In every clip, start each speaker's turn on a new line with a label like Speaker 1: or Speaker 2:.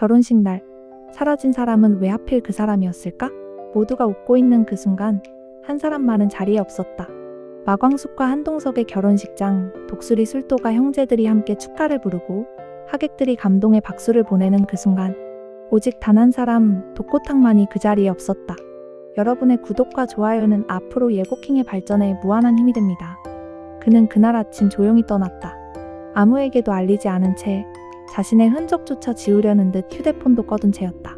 Speaker 1: 결혼식 날, 사라진 사람은 왜 하필 그 사람이었을까? 모두가 웃고 있는 그 순간, 한 사람만은 자리에 없었다. 마광숙과 한동석의 결혼식장, 독수리 술도가 형제들이 함께 축가를 부르고 하객들이 감동의 박수를 보내는 그 순간, 오직 단 한 사람, 독고탁만이 그 자리에 없었다. 여러분의 구독과 좋아요는 앞으로 예고킹의 발전에 무한한 힘이 됩니다. 그는 그날 아침 조용히 떠났다. 아무에게도 알리지 않은 채 자신의 흔적조차 지우려는 듯 휴대폰도 꺼둔 채였다.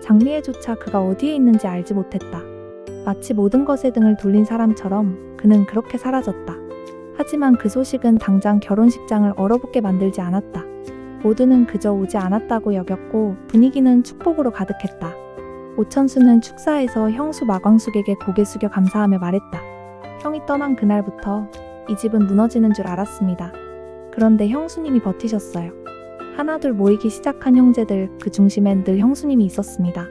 Speaker 1: 장미애조차 그가 어디에 있는지 알지 못했다. 마치 모든 것에 등을 돌린 사람처럼 그는 그렇게 사라졌다. 하지만 그 소식은 당장 결혼식장을 얼어붙게 만들지 않았다. 모두는 그저 오지 않았다고 여겼고 분위기는 축복으로 가득했다. 오천수는 축사에서 형수 마광숙에게 고개 숙여 감사하며 말했다. 형이 떠난 그날부터 이 집은 무너지는 줄 알았습니다. 그런데 형수님이 버티셨어요. 하나둘 모이기 시작한 형제들, 그 중심엔 늘 형수님이 있었습니다.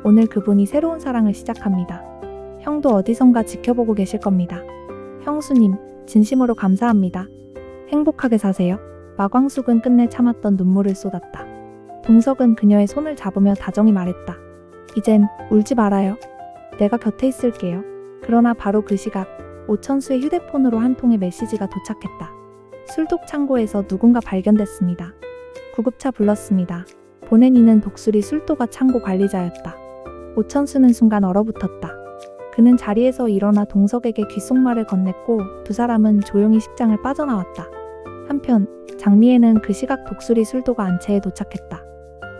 Speaker 1: 오늘 그분이 새로운 사랑을 시작합니다. 형도 어디선가 지켜보고 계실 겁니다. 형수님, 진심으로 감사합니다. 행복하게 사세요. 마광숙은 끝내 참았던 눈물을 쏟았다. 동석은 그녀의 손을 잡으며 다정히 말했다. 이젠 울지 말아요. 내가 곁에 있을게요. 그러나 바로 그 시각, 오천수의 휴대폰으로 한 통의 메시지가 도착했다. 술독 창고에서 누군가 발견됐습니다. 구급차 불렀습니다. 보낸 이는 독수리 술도가 창고 관리자였다. 오천수는 순간 얼어붙었다. 그는 자리에서 일어나 동석에게 귓속말을 건넸고 두 사람은 조용히 식장을 빠져나왔다. 한편 장미애는 그 시각 독수리 술도가 안채에 도착했다.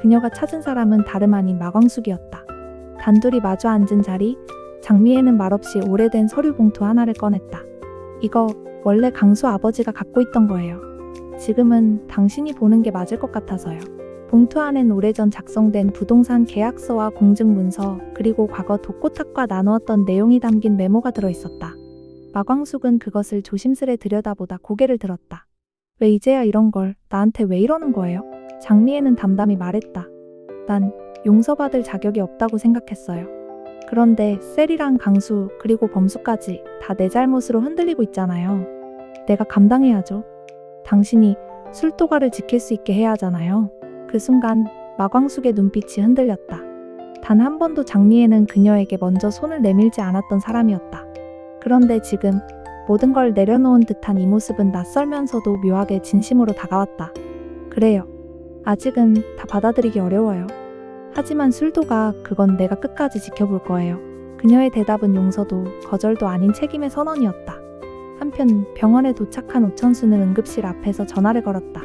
Speaker 1: 그녀가 찾은 사람은 다름 아닌 마광숙이었다. 단둘이 마주 앉은 자리, 장미애는 말없이 오래된 서류 봉투 하나를 꺼냈다. 이거 원래 강수 아버지가 갖고 있던 거예요. 지금은 당신이 보는 게 맞을 것 같아서요. 봉투 안엔 오래전 작성된 부동산 계약서와 공증문서, 그리고 과거 독고탁과 나누었던 내용이 담긴 메모가 들어있었다. 마광숙은 그것을 조심스레 들여다보다 고개를 들었다. 왜 이제야 이런 걸 나한테 왜 이러는 거예요? 장미애는 담담히 말했다. 난 용서받을 자격이 없다고 생각했어요. 그런데 셀이랑 강수 그리고 범수까지 다 내 잘못으로 흔들리고 있잖아요. 내가 감당해야죠. 당신이 술도가를 지킬 수 있게 해야 하잖아요. 그 순간 마광숙의 눈빛이 흔들렸다. 단 한 번도 장미애는 그녀에게 먼저 손을 내밀지 않았던 사람이었다. 그런데 지금 모든 걸 내려놓은 듯한 이 모습은 낯설면서도 묘하게 진심으로 다가왔다. 그래요. 아직은 다 받아들이기 어려워요. 하지만 술도가 그건 내가 끝까지 지켜볼 거예요. 그녀의 대답은 용서도 거절도 아닌 책임의 선언이었다. 한편 병원에 도착한 오천수는 응급실 앞에서 전화를 걸었다.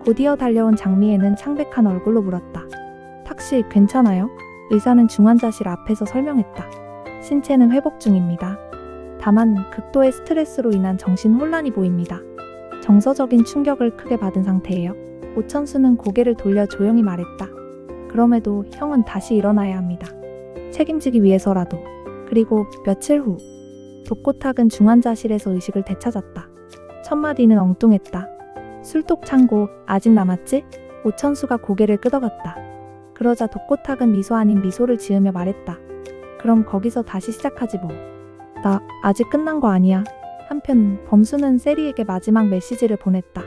Speaker 1: 곧이어 달려온 장미애는 창백한 얼굴로 물었다. 탁씨 괜찮아요? 의사는 중환자실 앞에서 설명했다. 신체는 회복 중입니다. 다만 극도의 스트레스로 인한 정신 혼란이 보입니다. 정서적인 충격을 크게 받은 상태예요. 오천수는 고개를 돌려 조용히 말했다. 그럼에도 형은 다시 일어나야 합니다. 책임지기 위해서라도. 그리고 며칠 후 독고탁은 중환자실에서 의식을 되찾았다. 첫 마디는 엉뚱했다. 술독 창고 아직 남았지? 오천수가 고개를 끄덕였다. 그러자 독고탁은 미소 아닌 미소를 지으며 말했다. 그럼 거기서 다시 시작하지 뭐. 나 아직 끝난 거 아니야. 한편 범수는 세리에게 마지막 메시지를 보냈다.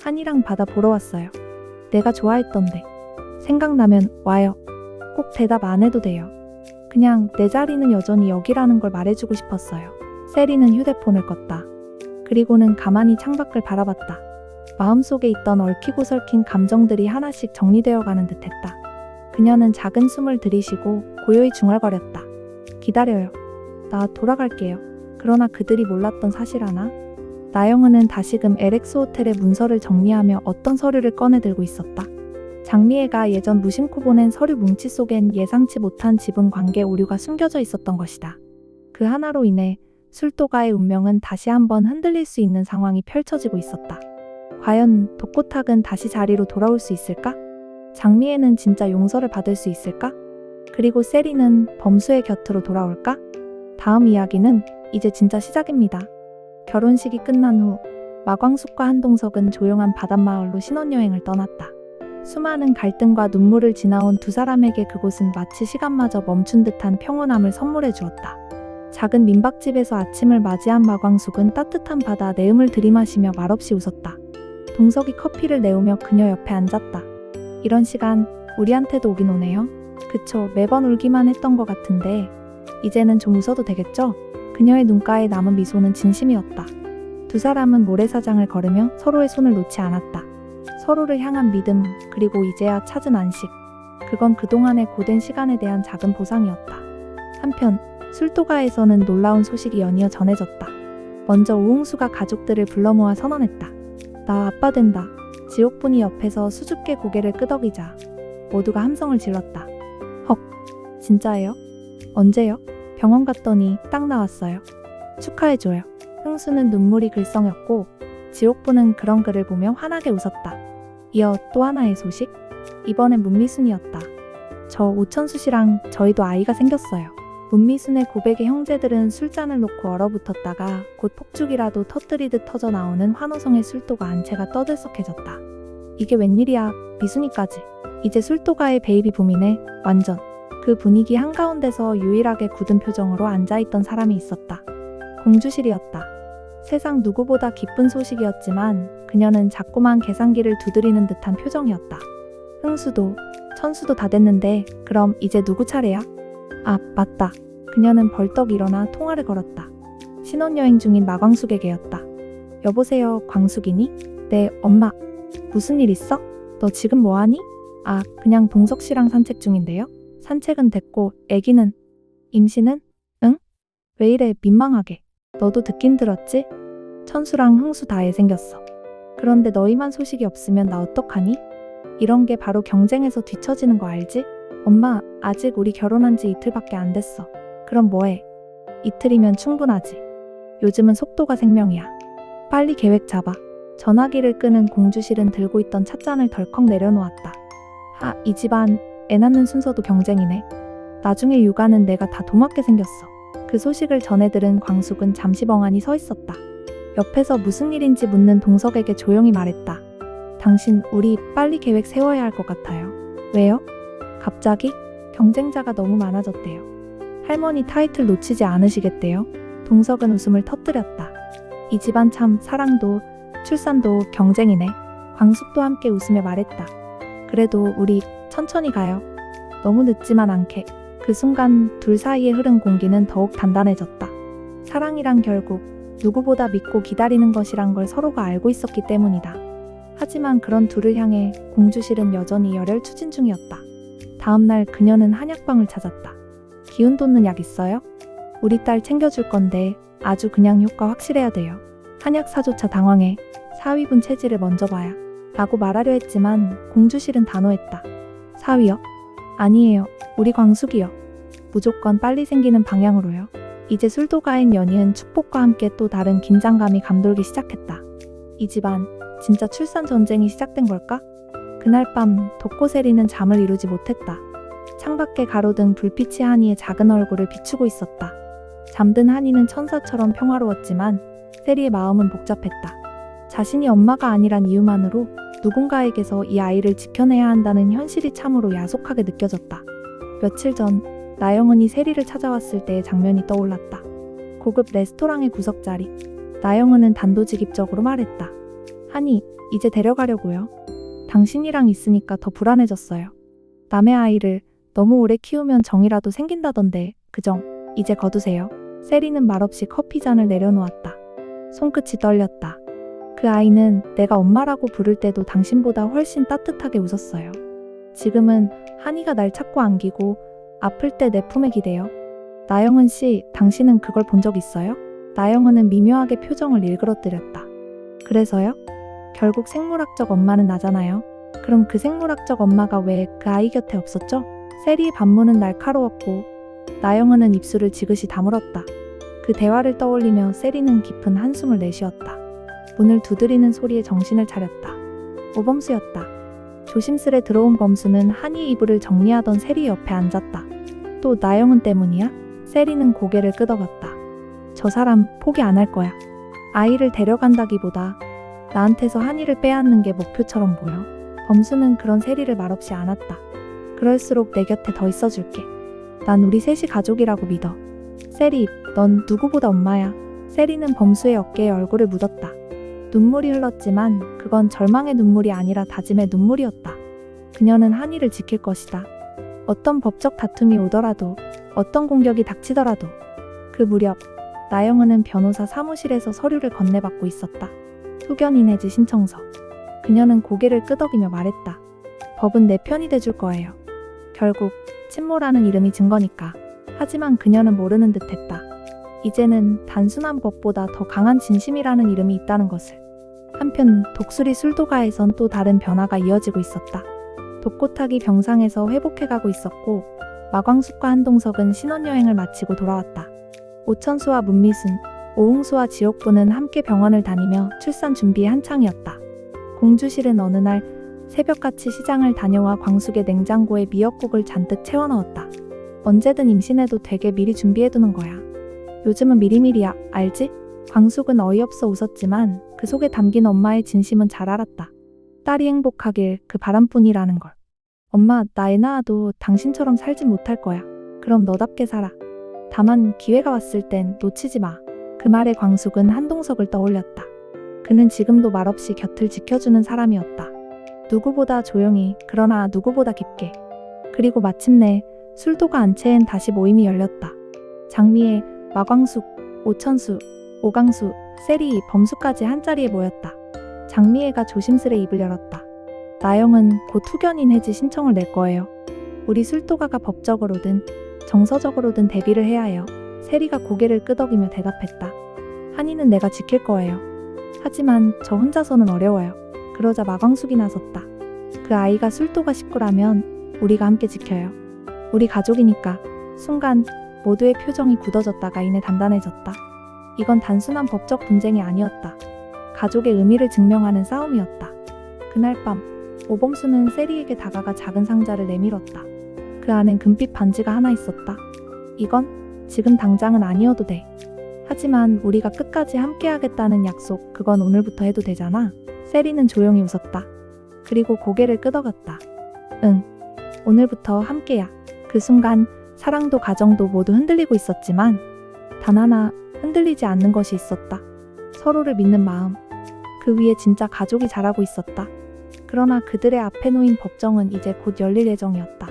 Speaker 1: 한이랑 바다 보러 왔어요. 내가 좋아했던데. 생각나면 와요. 꼭 대답 안 해도 돼요. 그냥 내 자리는 여전히 여기라는 걸 말해주고 싶었어요. 세리는 휴대폰을 껐다. 그리고는 가만히 창밖을 바라봤다. 마음속에 있던 얽히고 설킨 감정들이 하나씩 정리되어 가는 듯했다. 그녀는 작은 숨을 들이쉬고 고요히 중얼거렸다. 기다려요. 나 돌아갈게요. 그러나 그들이 몰랐던 사실 하나? 나영은은 다시금 LX 호텔의 문서를 정리하며 어떤 서류를 꺼내 들고 있었다. 장미애가 예전 무심코 보낸 서류 뭉치 속엔 예상치 못한 지분 관계 오류가 숨겨져 있었던 것이다. 그 하나로 인해 술도가의 운명은 다시 한번 흔들릴 수 있는 상황이 펼쳐지고 있었다. 과연 독고탁은 다시 자리로 돌아올 수 있을까? 장미애는 진짜 용서를 받을 수 있을까? 그리고 세리는 범수의 곁으로 돌아올까? 다음 이야기는 이제 진짜 시작입니다. 결혼식이 끝난 후 마광숙과 한동석은 조용한 바닷마을로 신혼여행을 떠났다. 수많은 갈등과 눈물을 지나온 두 사람에게 그곳은 마치 시간마저 멈춘 듯한 평온함을 선물해 주었다. 작은 민박집에서 아침을 맞이한 마광숙은 따뜻한 바다 내음을 들이마시며 말없이 웃었다. 동석이 커피를 내오며 그녀 옆에 앉았다. 이런 시간 우리한테도 오긴 오네요. 그쵸, 매번 울기만 했던 것 같은데 이제는 좀 웃어도 되겠죠? 그녀의 눈가에 남은 미소는 진심이었다. 두 사람은 모래사장을 걸으며 서로의 손을 놓지 않았다. 서로를 향한 믿음, 그리고 이제야 찾은 안식. 그건 그동안의 고된 시간에 대한 작은 보상이었다. 한편 술도가에서는 놀라운 소식이 연이어 전해졌다. 먼저 오홍수가 가족들을 불러 모아 선언했다. 나 아빠 된다. 지옥분이 옆에서 수줍게 고개를 끄덕이자 모두가 함성을 질렀다. 헉, 진짜예요? 언제요? 병원 갔더니 딱 나왔어요. 축하해줘요. 흥수는 눈물이 글썽였고 지옥분은 그런 그를 보며 환하게 웃었다. 이어 또 하나의 소식? 이번엔 문미순이었다. 저 오천수 씨랑 저희도 아이가 생겼어요. 문미순의 고백에 형제들은 술잔을 놓고 얼어붙었다가 곧 폭죽이라도 터뜨리듯 터져 나오는 환호성의 술도가 안채가 떠들썩해졌다. 이게 웬일이야, 미순이까지. 이제 술도가의 베이비 붐이네, 완전. 그 분위기 한가운데서 유일하게 굳은 표정으로 앉아있던 사람이 있었다. 공주실이었다. 세상 누구보다 기쁜 소식이었지만 그녀는 자꾸만 계산기를 두드리는 듯한 표정이었다. 흥수도, 천수도 다 됐는데 그럼 이제 누구 차례야? 아, 맞다. 그녀는 벌떡 일어나 통화를 걸었다. 신혼여행 중인 마광숙에게였다. 여보세요, 광숙이니? 네, 엄마. 무슨 일 있어? 너 지금 뭐하니? 아, 그냥 동석 씨랑 산책 중인데요. 산책은 됐고 애기는? 임신은? 응? 왜 이래 민망하게. 너도 듣긴 들었지? 천수랑 흥수 다 애 생겼어. 그런데 너희만 소식이 없으면 나 어떡하니? 이런 게 바로 경쟁에서 뒤처지는 거 알지? 엄마, 아직 우리 결혼한 지 이틀밖에 안 됐어. 그럼 뭐해? 이틀이면 충분하지. 요즘은 속도가 생명이야. 빨리 계획 잡아. 전화기를 끄는 공주실은 들고 있던 찻잔을 덜컥 내려놓았다. 하, 이 집안 애 낳는 순서도 경쟁이네. 나중에 육아는 내가 다 도맡게 생겼어. 그 소식을 전해 들은 광숙은 잠시 멍하니 서 있었다. 옆에서 무슨 일인지 묻는 동석에게 조용히 말했다. 당신, 우리 빨리 계획 세워야 할 것 같아요. 왜요? 갑자기? 경쟁자가 너무 많아졌대요. 할머니 타이틀 놓치지 않으시겠대요? 동석은 웃음을 터뜨렸다. 이 집안 참 사랑도 출산도 경쟁이네. 광숙도 함께 웃으며 말했다. 그래도 우리 천천히 가요. 너무 늦지만 않게. 그 순간 둘 사이에 흐른 공기는 더욱 단단해졌다. 사랑이란 결국 누구보다 믿고 기다리는 것이란 걸 서로가 알고 있었기 때문이다. 하지만 그런 둘을 향해 공주실은 여전히 열혈 추진 중이었다. 다음날 그녀는 한약방을 찾았다. 기운 돋는 약 있어요? 우리 딸 챙겨줄 건데 아주 그냥 효과 확실해야 돼요. 한약사조차 당황해 사위분 체질을 먼저 봐야 라고 말하려 했지만 공주실은 단호했다. 사위요? 아니에요. 우리 광숙이요. 무조건 빨리 생기는 방향으로요. 이제 술도가인 연희은 축복과 함께 또 다른 긴장감이 감돌기 시작했다. 이 집안 진짜 출산 전쟁이 시작된 걸까? 그날 밤 독고세리는 잠을 이루지 못했다. 창밖에 가로등 불빛이 한이의 작은 얼굴을 비추고 있었다. 잠든 한이는 천사처럼 평화로웠지만 세리의 마음은 복잡했다. 자신이 엄마가 아니란 이유만으로 누군가에게서 이 아이를 지켜내야 한다는 현실이 참으로 야속하게 느껴졌다. 며칠 전 나영은이 세리를 찾아왔을 때의 장면이 떠올랐다. 고급 레스토랑의 구석자리. 나영은은 단도직입적으로 말했다. 한이, 이제 데려가려고요. 당신이랑 있으니까 더 불안해졌어요. 남의 아이를 너무 오래 키우면 정이라도 생긴다던데 그 정 이제 거두세요. 세리는 말없이 커피잔을 내려놓았다. 손끝이 떨렸다. 그 아이는 내가 엄마라고 부를 때도 당신보다 훨씬 따뜻하게 웃었어요. 지금은 한이가 날 찾고 안기고 아플 때 내 품에 기대요. 나영은 씨, 당신은 그걸 본 적 있어요? 나영은은 미묘하게 표정을 일그러뜨렸다. 그래서요? 결국 생물학적 엄마는 나잖아요. 그럼 그 생물학적 엄마가 왜 그 아이 곁에 없었죠? 세리의 반문은 날카로웠고 나영은은 입술을 지그시 다물었다. 그 대화를 떠올리며 세리는 깊은 한숨을 내쉬었다. 문을 두드리는 소리에 정신을 차렸다. 오범수였다. 조심스레 들어온 범수는 한이의 이불을 정리하던 세리 옆에 앉았다. 또 나영은 때문이야? 세리는 고개를 끄덕였다. 저 사람 포기 안 할 거야. 아이를 데려간다기보다 나한테서 한이를 빼앗는 게 목표처럼 보여. 범수는 그런 세리를 말없이 안았다. 그럴수록 내 곁에 더 있어줄게. 난 우리 셋이 가족이라고 믿어. 세리, 넌 누구보다 엄마야. 세리는 범수의 어깨에 얼굴을 묻었다. 눈물이 흘렀지만 그건 절망의 눈물이 아니라 다짐의 눈물이었다. 그녀는 한이를 지킬 것이다. 어떤 법적 다툼이 오더라도, 어떤 공격이 닥치더라도. 그 무렵 나영은은 변호사 사무실에서 서류를 건네받고 있었다. 후견인 해지 신청서. 그녀는 고개를 끄덕이며 말했다. 법은 내 편이 돼줄 거예요. 결국 친모라는 이름이 증거니까. 하지만 그녀는 모르는 듯했다. 이제는 단순한 법보다 더 강한 진심이라는 이름이 있다는 것을. 한편 독수리 술도가에선 또 다른 변화가 이어지고 있었다. 독고탁이 병상에서 회복해가고 있었고 마광숙과 한동석은 신혼여행을 마치고 돌아왔다. 오천수와 문미순, 오홍수와 지옥부는 함께 병원을 다니며 출산 준비에 한창이었다. 공주실은 어느 날 새벽같이 시장을 다녀와 광숙의 냉장고에 미역국을 잔뜩 채워 넣었다. 언제든 임신해도 되게 미리 준비해두는 거야. 요즘은 미리미리야, 알지? 광숙은 어이없어 웃었지만 그 속에 담긴 엄마의 진심은 잘 알았다. 딸이 행복하길 그 바람뿐이라는 걸. 엄마, 나 애 낳아도 당신처럼 살진 못할 거야. 그럼 너답게 살아. 다만 기회가 왔을 땐 놓치지 마. 그 말에 광숙은 한동석을 떠올렸다. 그는 지금도 말없이 곁을 지켜주는 사람이었다. 누구보다 조용히, 그러나 누구보다 깊게. 그리고 마침내 술도가 안채엔 다시 모임이 열렸다. 장미애, 마광숙, 오천수, 오강수, 세리, 범수까지 한자리에 모였다. 장미애가 조심스레 입을 열었다. 나영은 곧 후견인 해지 신청을 낼 거예요. 우리 술도가가 법적으로든 정서적으로든 대비를 해야 해요. 세리가 고개를 끄덕이며 대답했다. 한이는 내가 지킬 거예요. 하지만 저 혼자서는 어려워요. 그러자 마광숙이 나섰다. 그 아이가 술도가 식구라면 우리가 함께 지켜요. 우리 가족이니까. 순간 모두의 표정이 굳어졌다가 이내 단단해졌다. 이건 단순한 법적 분쟁이 아니었다. 가족의 의미를 증명하는 싸움이었다. 그날 밤 오범수는 세리에게 다가가 작은 상자를 내밀었다. 그 안엔 금빛 반지가 하나 있었다. 이건 지금 당장은 아니어도 돼. 하지만 우리가 끝까지 함께하겠다는 약속, 그건 오늘부터 해도 되잖아. 세리는 조용히 웃었다. 그리고 고개를 끄덕였다. 응, 오늘부터 함께야. 그 순간 사랑도 가정도 모두 흔들리고 있었지만 단 하나 흔들리지 않는 것이 있었다. 서로를 믿는 마음. 그 위에 진짜 가족이 자라고 있었다. 그러나 그들의 앞에 놓인 법정은 이제 곧 열릴 예정이었다.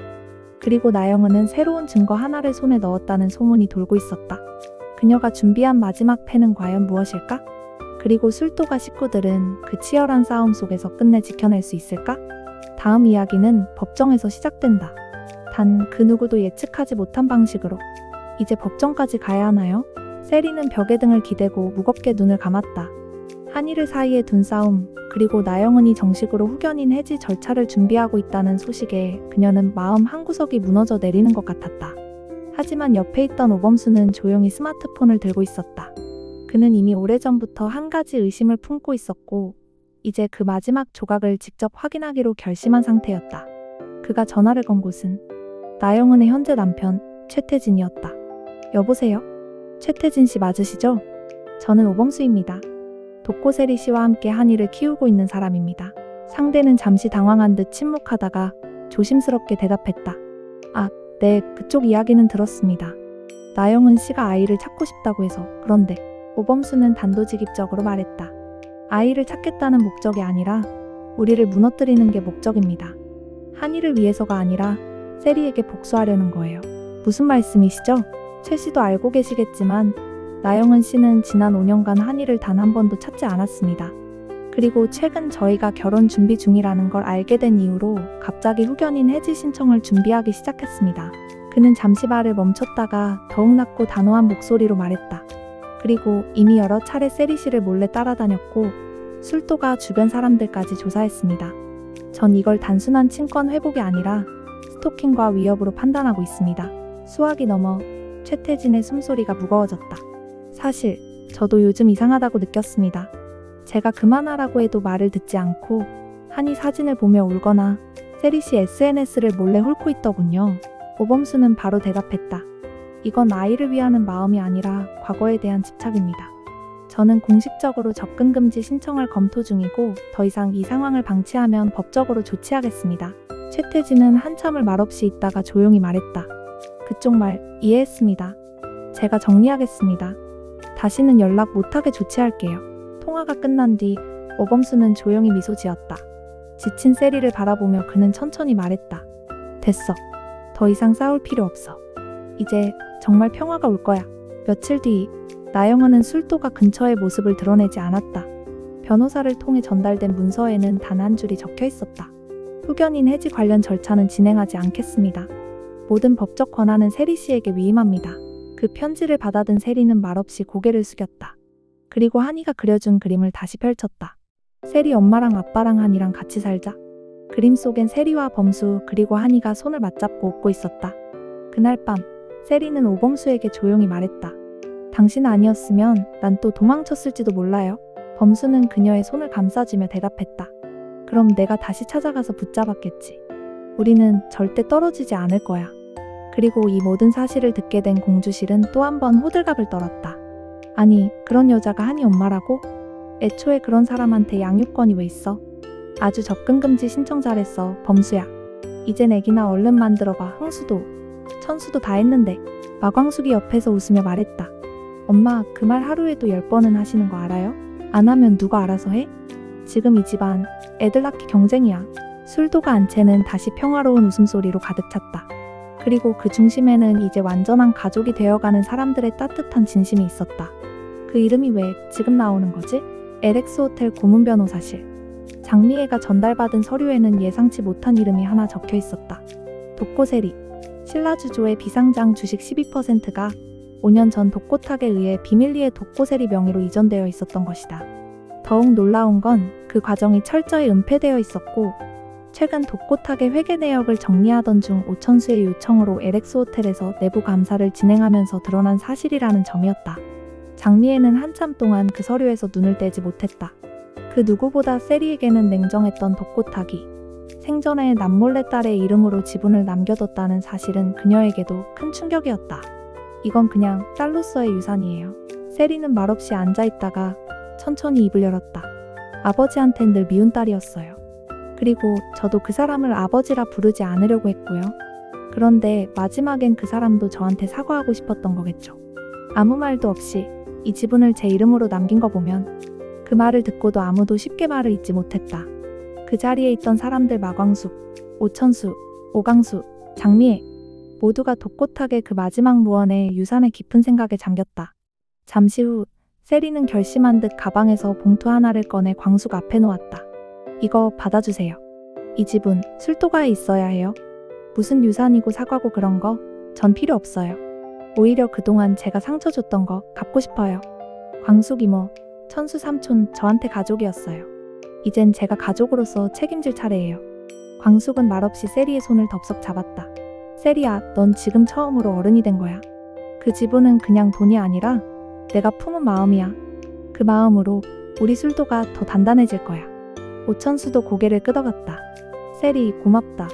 Speaker 1: 그리고 나영은은 새로운 증거 하나를 손에 넣었다는 소문이 돌고 있었다. 그녀가 준비한 마지막 패는 과연 무엇일까? 그리고 술도가 식구들은 그 치열한 싸움 속에서 끝내 지켜낼 수 있을까? 다음 이야기는 법정에서 시작된다. 단 그 누구도 예측하지 못한 방식으로. 이제 법정까지 가야 하나요? 세리는 벽에 등을 기대고 무겁게 눈을 감았다. 한이를 사이에 둔 싸움, 그리고 나영은이 정식으로 후견인 해지 절차를 준비하고 있다는 소식에 그녀는 마음 한구석이 무너져 내리는 것 같았다. 하지만 옆에 있던 오범수는 조용히 스마트폰을 들고 있었다. 그는 이미 오래전부터 한 가지 의심을 품고 있었고 이제 그 마지막 조각을 직접 확인하기로 결심한 상태였다. 그가 전화를 건 곳은 나영은의 현재 남편 최태진이었다. 여보세요? 최태진 씨 맞으시죠? 저는 오범수입니다. 독고세리 씨와 함께 한이를 키우고 있는 사람입니다. 상대는 잠시 당황한 듯 침묵하다가 조심스럽게 대답했다. 아, 네, 그쪽 이야기는 들었습니다. 나영은 씨가 아이를 찾고 싶다고 해서. 그런데 오범수는 단도직입적으로 말했다. 아이를 찾겠다는 목적이 아니라 우리를 무너뜨리는 게 목적입니다. 한이를 위해서가 아니라 세리에게 복수하려는 거예요. 무슨 말씀이시죠? 최 씨도 알고 계시겠지만 나영은 씨는 지난 5년간 한이를 단 한 번도 찾지 않았습니다. 그리고 최근 저희가 결혼 준비 중이라는 걸 알게 된 이후로 갑자기 후견인 해지 신청을 준비하기 시작했습니다. 그는 잠시 말을 멈췄다가 더욱 낮고 단호한 목소리로 말했다. 그리고 이미 여러 차례 세리 씨를 몰래 따라다녔고 술도가 주변 사람들까지 조사했습니다. 전 이걸 단순한 친권 회복이 아니라 스토킹과 위협으로 판단하고 있습니다. 수학이 넘어 최태진의 숨소리가 무거워졌다. 사실 저도 요즘 이상하다고 느꼈습니다. 제가 그만하라고 해도 말을 듣지 않고 한이 사진을 보며 울거나 세리 씨 SNS를 몰래 훑고 있더군요. 오범수는 바로 대답했다. 이건 아이를 위하는 마음이 아니라 과거에 대한 집착입니다. 저는 공식적으로 접근 금지 신청을 검토 중이고 더 이상 이 상황을 방치하면 법적으로 조치하겠습니다. 최태진은 한참을 말없이 있다가 조용히 말했다. 그쪽 말 이해했습니다. 제가 정리하겠습니다. 다시는 연락 못하게 조치할게요. 통화가 끝난 뒤 오범수는 조용히 미소 지었다. 지친 세리를 바라보며 그는 천천히 말했다. 됐어. 더 이상 싸울 필요 없어. 이제 정말 평화가 올 거야. 며칠 뒤 나영은은 술도가 근처의 모습을 드러내지 않았다. 변호사를 통해 전달된 문서에는 단 한 줄이 적혀 있었다. 후견인 해지 관련 절차는 진행하지 않겠습니다. 모든 법적 권한은 세리 씨에게 위임합니다. 그 편지를 받아든 세리는 말없이 고개를 숙였다. 그리고 한이가 그려준 그림을 다시 펼쳤다. 세리 엄마랑 아빠랑 한이랑 같이 살자. 그림 속엔 세리와 범수 그리고 한이가 손을 맞잡고 웃고 있었다. 그날 밤 세리는 오범수에게 조용히 말했다. 당신 아니었으면 난 또 도망쳤을지도 몰라요. 범수는 그녀의 손을 감싸주며 대답했다. 그럼 내가 다시 찾아가서 붙잡았겠지. 우리는 절대 떨어지지 않을 거야. 그리고 이 모든 사실을 듣게 된 공주실은 또 한 번 호들갑을 떨었다. 아니, 그런 여자가 한이 엄마라고? 애초에 그런 사람한테 양육권이 왜 있어? 아주 접근금지 신청 잘했어, 범수야. 이젠 애기나 얼른 만들어봐. 흥수도, 천수도 다 했는데. 마광숙이 옆에서 웃으며 말했다. 엄마, 그 말 하루에도 10번은 하시는 거 알아요? 안 하면 누가 알아서 해? 지금 이 집안 애들 낳기 경쟁이야. 술도가 안채는 다시 평화로운 웃음소리로 가득 찼다. 그리고 그 중심에는 이제 완전한 가족이 되어가는 사람들의 따뜻한 진심이 있었다. 그 이름이 왜 지금 나오는 거지? LX 호텔 고문 변호사실. 장미애가 전달받은 서류에는 예상치 못한 이름이 하나 적혀 있었다. 독고세리. 신라주조의 비상장 주식 12%가 5년 전 독고탁에 의해 비밀리에 독고세리 명의로 이전되어 있었던 것이다. 더욱 놀라운 건 그 과정이 철저히 은폐되어 있었고 최근 독고탁의 회계 내역을 정리하던 중 오천수의 요청으로 LX 호텔에서 내부 감사를 진행하면서 드러난 사실이라는 점이었다. 장미애는 한참 동안 그 서류에서 눈을 떼지 못했다. 그 누구보다 세리에게는 냉정했던 독고탁이 생전에 남몰래 딸의 이름으로 지분을 남겨뒀다는 사실은 그녀에게도 큰 충격이었다. 이건 그냥 딸로서의 유산이에요. 세리는 말없이 앉아있다가 천천히 입을 열었다. 아버지한텐 늘 미운 딸이었어요. 그리고 저도 그 사람을 아버지라 부르지 않으려고 했고요. 그런데 마지막엔 그 사람도 저한테 사과하고 싶었던 거겠죠. 아무 말도 없이 이 지분을 제 이름으로 남긴 거 보면 그 말을 듣고도 아무도 쉽게 말을 잇지 못했다. 그 자리에 있던 사람들 마광숙, 오천수, 오강수, 장미애 모두가 독고탁의 그 마지막 무언에 유산의 깊은 생각에 잠겼다. 잠시 후 세리는 결심한 듯 가방에서 봉투 하나를 꺼내 광숙 앞에 놓았다. 이거 받아주세요. 이 집은 술도가에 있어야 해요. 무슨 유산이고 사과고 그런 거 전 필요 없어요. 오히려 그동안 제가 상처 줬던 거 갚고 싶어요. 광숙 이모, 천수 삼촌 저한테 가족이었어요. 이젠 제가 가족으로서 책임질 차례예요. 광숙은 말없이 세리의 손을 덥석 잡았다. 세리야, 넌 지금 처음으로 어른이 된 거야. 그 지분은 그냥 돈이 아니라 내가 품은 마음이야. 그 마음으로 우리 술도가 더 단단해질 거야. 오천수도 고개를 끄덕였다. 세리, 고맙다.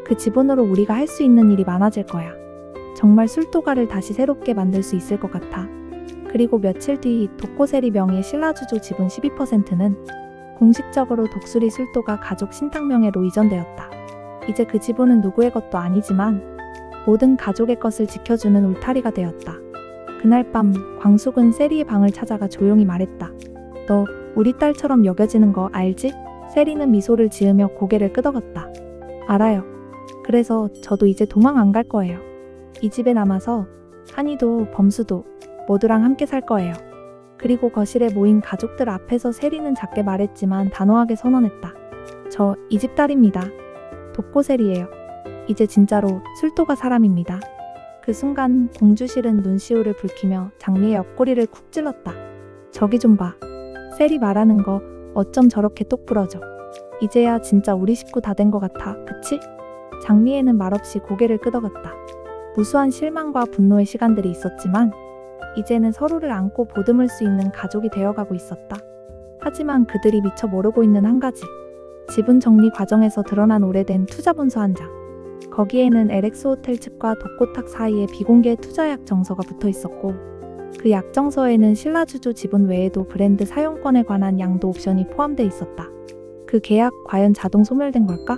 Speaker 1: 그 지분으로 우리가 할 수 있는 일이 많아질 거야. 정말 술도가를 다시 새롭게 만들 수 있을 것 같아. 그리고 며칠 뒤 독고세리 명의의 신라주조 지분 12%는 공식적으로 독수리 술도가 가족 신탁 명예로 이전되었다. 이제 그 지분은 누구의 것도 아니지만 모든 가족의 것을 지켜주는 울타리가 되었다. 그날 밤 광숙은 세리의 방을 찾아가 조용히 말했다. 너 우리 딸처럼 여겨지는 거 알지? 세리는 미소를 지으며 고개를 끄덕였다. 알아요. 그래서 저도 이제 도망 안 갈 거예요. 이 집에 남아서 한이도 범수도 모두랑 함께 살 거예요. 그리고 거실에 모인 가족들 앞에서 세리는 작게 말했지만 단호하게 선언했다. 저 이 집 딸입니다. 독고세리예요. 이제 진짜로 술도가 사람입니다. 그 순간 공주실은 눈시울을 붉히며 장미의 옆구리를 쿡 찔렀다. 저기 좀 봐. 세리 말하는 거 어쩜 저렇게 똑부러져. 이제야 진짜 우리 식구 다 된 것 같아. 그치? 장미애는 말없이 고개를 끄덕였다. 무수한 실망과 분노의 시간들이 있었지만 이제는 서로를 안고 보듬을 수 있는 가족이 되어가고 있었다. 하지만 그들이 미처 모르고 있는 한 가지. 지분 정리 과정에서 드러난 오래된 투자본서 한 장. 거기에는 LX 호텔 측과 독고탁 사이에 비공개 투자약 정서가 붙어 있었고 그 약정서에는 신라주조 지분 외에도 브랜드 사용권에 관한 양도 옵션이 포함돼 있었다. 그 계약 과연 자동 소멸된 걸까?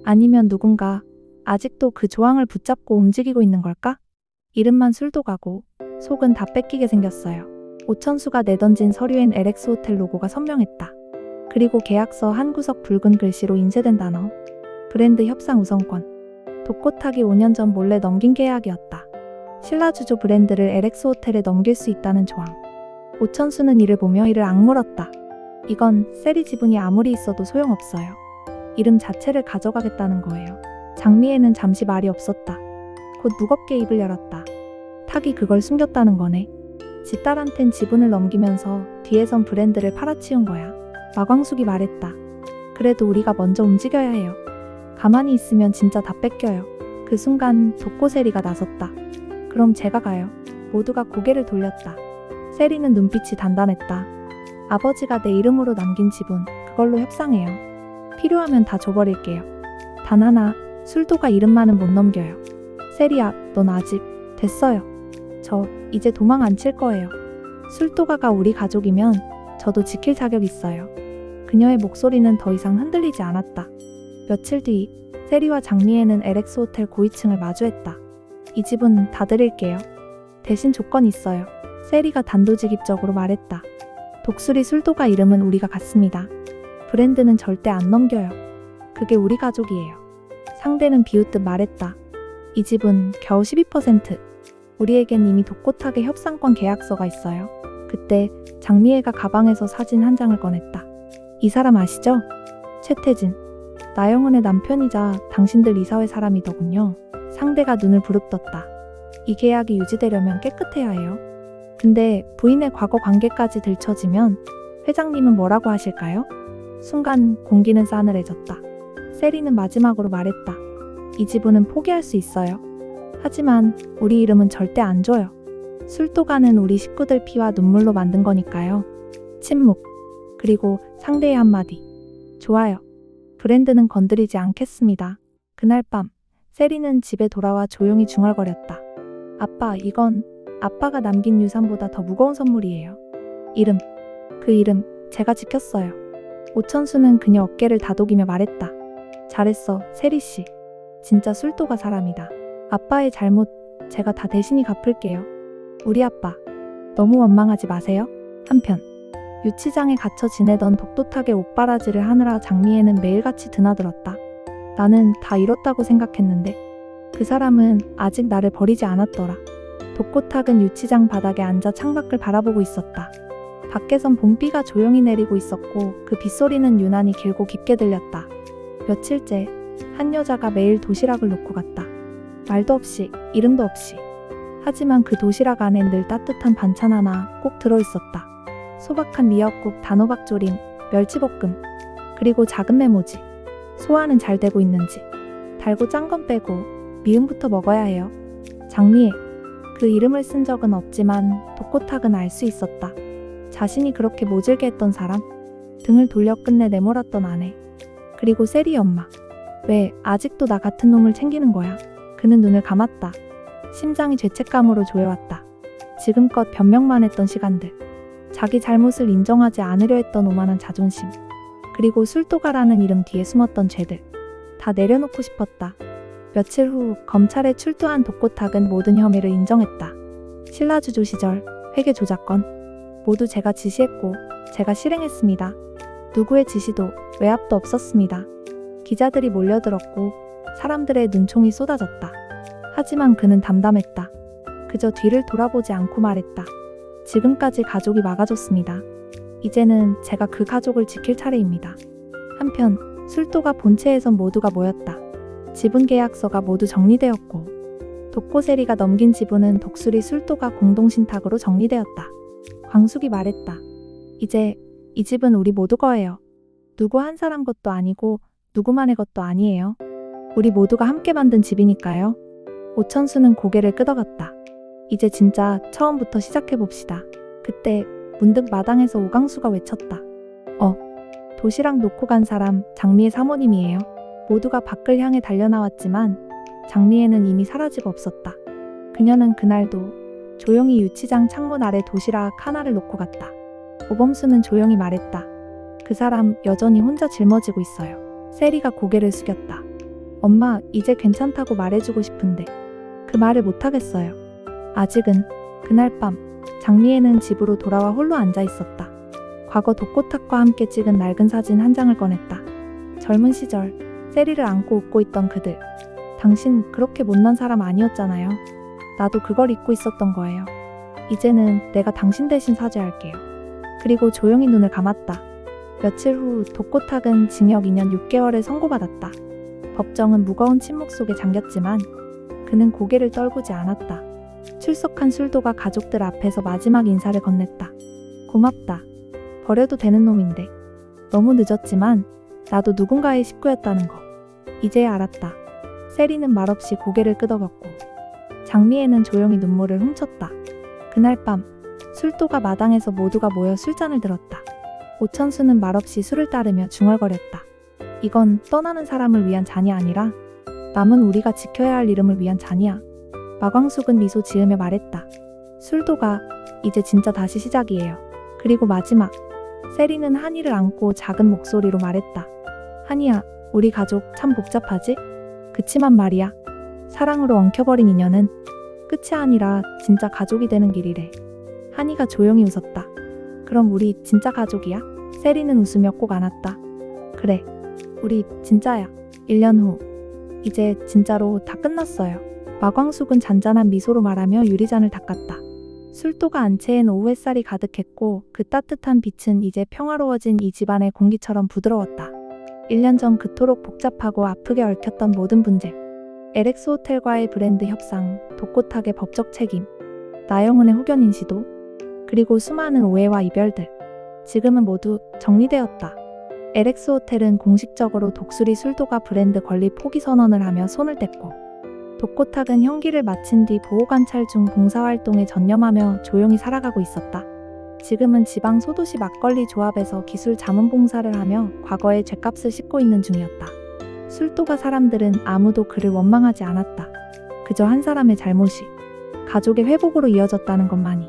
Speaker 1: 아니면 누군가 아직도 그 조항을 붙잡고 움직이고 있는 걸까? 이름만 술도가고 속은 다 뺏기게 생겼어요. 오천수가 내던진 서류엔 LX 호텔 로고가 선명했다. 그리고 계약서 한 구석 붉은 글씨로 인쇄된 단어. 브랜드 협상 우선권. 독고타기 5년 전 몰래 넘긴 계약이었다. 신라주조 브랜드를 LX 호텔에 넘길 수 있다는 조항. 오천수는 이를 보며 이를 악물었다. 이건 세리 지분이 아무리 있어도 소용없어요. 이름 자체를 가져가겠다는 거예요. 장미애는 잠시 말이 없었다. 곧 무겁게 입을 열었다. 탁이 그걸 숨겼다는 거네. 지 딸한텐 지분을 넘기면서 뒤에선 브랜드를 팔아치운 거야. 마광숙이 말했다. 그래도 우리가 먼저 움직여야 해요. 가만히 있으면 진짜 다 뺏겨요. 그 순간 독고세리가 나섰다. 그럼 제가 가요. 모두가 고개를 돌렸다. 세리는 눈빛이 단단했다. 아버지가 내 이름으로 남긴 지분, 그걸로 협상해요. 필요하면 다 줘버릴게요. 단 하나, 술도가 이름만은 못 넘겨요. 세리야, 넌 아직 됐어요. 저 이제 도망 안 칠 거예요. 술도가가 우리 가족이면 저도 지킬 자격 있어요. 그녀의 목소리는 더 이상 흔들리지 않았다. 며칠 뒤 세리와 장미애는 LX 호텔 고위층을 마주했다. 이 집은 다 드릴게요. 대신 조건 있어요. 세리가 단도직입적으로 말했다. 독수리 술도가 이름은 우리가 갖습니다. 브랜드는 절대 안 넘겨요. 그게 우리 가족이에요. 상대는 비웃듯 말했다. 이 집은 겨우 12%. 우리에겐 이미 독고탁의 협상권 계약서가 있어요. 그때 장미애가 가방에서 사진 한 장을 꺼냈다. 이 사람 아시죠? 최태진. 나영은의 남편이자 당신들 이사회 사람이더군요. 상대가 눈을 부릅떴다. 이 계약이 유지되려면 깨끗해야 해요. 근데 부인의 과거 관계까지 들춰지면 회장님은 뭐라고 하실까요? 순간 공기는 싸늘해졌다. 세리는 마지막으로 말했다. 이 지분은 포기할 수 있어요. 하지만 우리 이름은 절대 안 줘요. 술도가는 우리 식구들 피와 눈물로 만든 거니까요. 침묵. 그리고 상대의 한마디. 좋아요. 브랜드는 건드리지 않겠습니다. 그날 밤 세리는 집에 돌아와 조용히 중얼거렸다. 아빠, 이건 아빠가 남긴 유산보다 더 무거운 선물이에요. 이름. 그 이름 제가 지켰어요. 오천수는 그녀 어깨를 다독이며 말했다. 잘했어, 세리씨. 진짜 술도가 사람이다. 아빠의 잘못 제가 다 대신이 갚을게요. 우리 아빠. 너무 원망하지 마세요. 한편 유치장에 갇혀 지내던 독도탁의 옥바라지를 하느라 장미애는 매일같이 드나들었다. 나는 다 잃었다고 생각했는데 그 사람은 아직 나를 버리지 않았더라. 독고탁은 유치장 바닥에 앉아 창밖을 바라보고 있었다. 밖에선 봄비가 조용히 내리고 있었고 그 빗소리는 유난히 길고 깊게 들렸다. 며칠째 한 여자가 매일 도시락을 놓고 갔다. 말도 없이, 이름도 없이. 하지만 그 도시락 안엔 늘 따뜻한 반찬 하나 꼭 들어있었다. 소박한 미역국, 단호박조림, 멸치볶음, 그리고 작은 메모지. 소화는 잘 되고 있는지. 달고 짠 건 빼고 미음부터 먹어야 해요. 장미애. 그 이름을 쓴 적은 없지만 독고탁은 알 수 있었다. 자신이 그렇게 모질게 했던 사람, 등을 돌려 끝내 내몰았던 아내, 그리고 세리 엄마. 왜 아직도 나 같은 놈을 챙기는 거야? 그는 눈을 감았다. 심장이 죄책감으로 조여왔다. 지금껏 변명만 했던 시간들, 자기 잘못을 인정하지 않으려 했던 오만한 자존심, 그리고 술도가라는 이름 뒤에 숨었던 죄들, 다 내려놓고 싶었다. 며칠 후 검찰에 출두한 독고탁은 모든 혐의를 인정했다. 신라주조 시절 회계 조작건 모두 제가 지시했고 제가 실행했습니다. 누구의 지시도 외압도 없었습니다. 기자들이 몰려들었고 사람들의 눈총이 쏟아졌다. 하지만 그는 담담했다. 그저 뒤를 돌아보지 않고 말했다. 지금까지 가족이 막아줬습니다. 이제는 제가 그 가족을 지킬 차례입니다. 한편 술도가 본체에선 모두가 모였다. 지분 계약서가 모두 정리되었고 독고세리가 넘긴 지분은 독수리 술도가 공동신탁으로 정리되었다. 광숙이 말했다. 이제 이 집은 우리 모두 거예요. 누구 한 사람 것도 아니고 누구만의 것도 아니에요. 우리 모두가 함께 만든 집이니까요. 오천수는 고개를 끄덕였다. 이제 진짜 처음부터 시작해봅시다. 그때 문득 마당에서 오강수가 외쳤다. 도시락 놓고 간 사람 장미애 사모님이에요. 모두가 밖을 향해 달려나왔지만 장미애는 이미 사라지고 없었다. 그녀는 그날도 조용히 유치장 창문 아래 도시락 하나를 놓고 갔다. 오범수는 조용히 말했다. 그 사람 여전히 혼자 짊어지고 있어요. 세리가 고개를 숙였다. 엄마, 이제 괜찮다고 말해주고 싶은데 그 말을 못하겠어요. 아직은. 그날 밤 장미애는 집으로 돌아와 홀로 앉아 있었다. 과거 독고탁과 함께 찍은 낡은 사진 한 장을 꺼냈다. 젊은 시절 세리를 안고 웃고 있던 그들. 당신 그렇게 못난 사람 아니었잖아요. 나도 그걸 잊고 있었던 거예요. 이제는 내가 당신 대신 사죄할게요. 그리고 조용히 눈을 감았다. 며칠 후 독고탁은 징역 2년 6개월을 선고받았다. 법정은 무거운 침묵 속에 잠겼지만 그는 고개를 떨구지 않았다. 출석한 술도가 가족들 앞에서 마지막 인사를 건넸다. 고맙다. 버려도 되는 놈인데. 너무 늦었지만 나도 누군가의 식구였다는 거. 이제야 알았다. 세리는 말없이 고개를 끄덕였고 장미애는 조용히 눈물을 훔쳤다. 그날 밤 술도가 마당에서 모두가 모여 술잔을 들었다. 오천수는 말없이 술을 따르며 중얼거렸다. 이건 떠나는 사람을 위한 잔이 아니라 남은 우리가 지켜야 할 이름을 위한 잔이야. 마광숙은 미소 지으며 말했다. 술도가 이제 진짜 다시 시작이에요. 그리고 마지막 세리는 한이를 안고 작은 목소리로 말했다. 한이야, 우리 가족 참 복잡하지? 그치만 말이야. 사랑으로 엉켜버린 인연은 끝이 아니라 진짜 가족이 되는 길이래. 한이가 조용히 웃었다. 그럼 우리 진짜 가족이야? 세리는 웃으며 꼭 안았다. 그래, 우리 진짜야. 1년 후 이제 진짜로 다 끝났어요. 마광숙은 잔잔한 미소로 말하며 유리잔을 닦았다. 술도가 안채엔 오후 햇살이 가득했고 그 따뜻한 빛은 이제 평화로워진 이 집안의 공기처럼 부드러웠다. 1년 전 그토록 복잡하고 아프게 얽혔던 모든 분쟁, LX 호텔과의 브랜드 협상, 독고탁의 법적 책임, 나영은의 후견 인시도, 그리고 수많은 오해와 이별들, 지금은 모두 정리되었다. LX 호텔은 공식적으로 독수리 술도가 브랜드 건립 포기 선언을 하며 손을 뗐고, 독고탁은 형기를 마친 뒤 보호관찰 중 봉사활동에 전념하며 조용히 살아가고 있었다. 지금은 지방 소도시 막걸리 조합에서 기술 자문봉사를 하며 과거의 죗값을 씻고 있는 중이었다. 술도가 사람들은 아무도 그를 원망하지 않았다. 그저 한 사람의 잘못이 가족의 회복으로 이어졌다는 것만이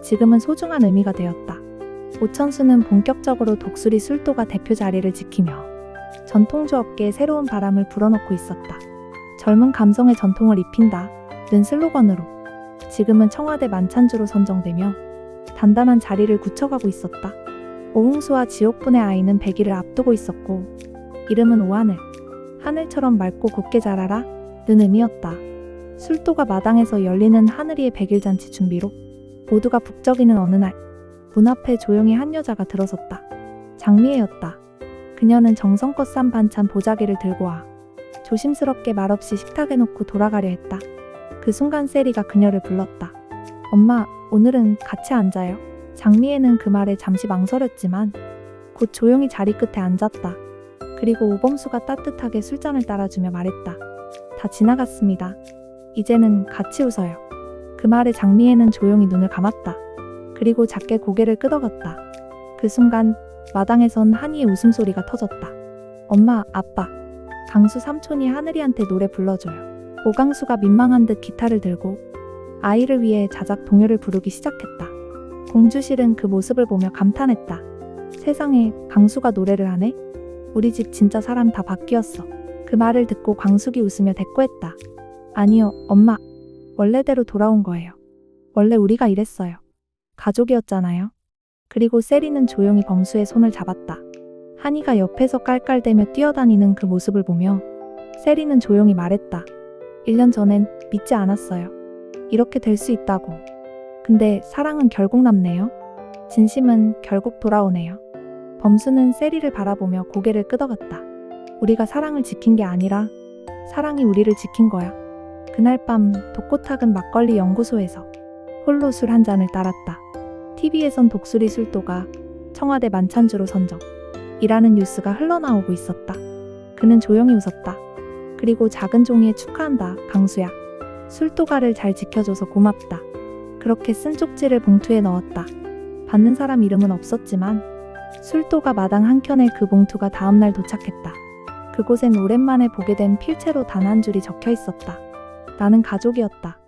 Speaker 1: 지금은 소중한 의미가 되었다. 오천수는 본격적으로 독수리 술도가 대표 자리를 지키며 전통주 업계에 새로운 바람을 불어넣고 있었다. 젊은 감성의 전통을 입힌다 는 슬로건으로 지금은 청와대 만찬주로 선정되며 단단한 자리를 굳혀가고 있었다. 오홍수와 지옥분의 아이는 100일을 앞두고 있었고 이름은 오하늘, 하늘처럼 맑고 곱게 자라라 는 의미였다. 술도가 마당에서 열리는 하늘이의 100일 잔치 준비로 모두가 북적이는 어느 날 문 앞에 조용히 한 여자가 들어섰다. 장미애였다. 그녀는 정성껏 싼 반찬 보자기를 들고 와 조심스럽게 말없이 식탁에 놓고 돌아가려 했다. 그 순간 세리가 그녀를 불렀다. 엄마, 오늘은 같이 앉아요. 장미애는 그 말에 잠시 망설였지만 곧 조용히 자리 끝에 앉았다. 그리고 오범수가 따뜻하게 술잔을 따라주며 말했다. 다 지나갔습니다. 이제는 같이 웃어요. 그 말에 장미애는 조용히 눈을 감았다. 그리고 작게 고개를 끄덕였다. 그 순간 마당에선 한이의 웃음소리가 터졌다. 엄마, 아빠, 강수 삼촌이 하늘이한테 노래 불러줘요. 오강수가 민망한 듯 기타를 들고 아이를 위해 자작 동요를 부르기 시작했다. 공주실은 그 모습을 보며 감탄했다. 세상에, 강수가 노래를 하네? 우리 집 진짜 사람 다 바뀌었어. 그 말을 듣고 광숙이 웃으며 대꾸했다. 아니요, 엄마. 원래대로 돌아온 거예요. 원래 우리가 이랬어요. 가족이었잖아요. 그리고 세리는 조용히 범수의 손을 잡았다. 한이가 옆에서 깔깔대며 뛰어다니는 그 모습을 보며 세리는 조용히 말했다. 1년 전엔 믿지 않았어요. 이렇게 될 수 있다고. 근데 사랑은 결국 남네요. 진심은 결국 돌아오네요. 범수는 세리를 바라보며 고개를 끄덕였다. 우리가 사랑을 지킨 게 아니라 사랑이 우리를 지킨 거야. 그날 밤 독고탁은 막걸리 연구소에서 홀로 술 한 잔을 따랐다. TV에선 독수리 술도가 청와대 만찬주로 선정. 이라는 뉴스가 흘러나오고 있었다. 그는 조용히 웃었다. 그리고 작은 종이에 축하한다, 강수야. 술도가를 잘 지켜줘서 고맙다. 그렇게 쓴 쪽지를 봉투에 넣었다. 받는 사람 이름은 없었지만 술도가 마당 한켠에 그 봉투가 다음날 도착했다. 그곳엔 오랜만에 보게 된 필체로 단 한 줄이 적혀 있었다. 나는 가족이었다.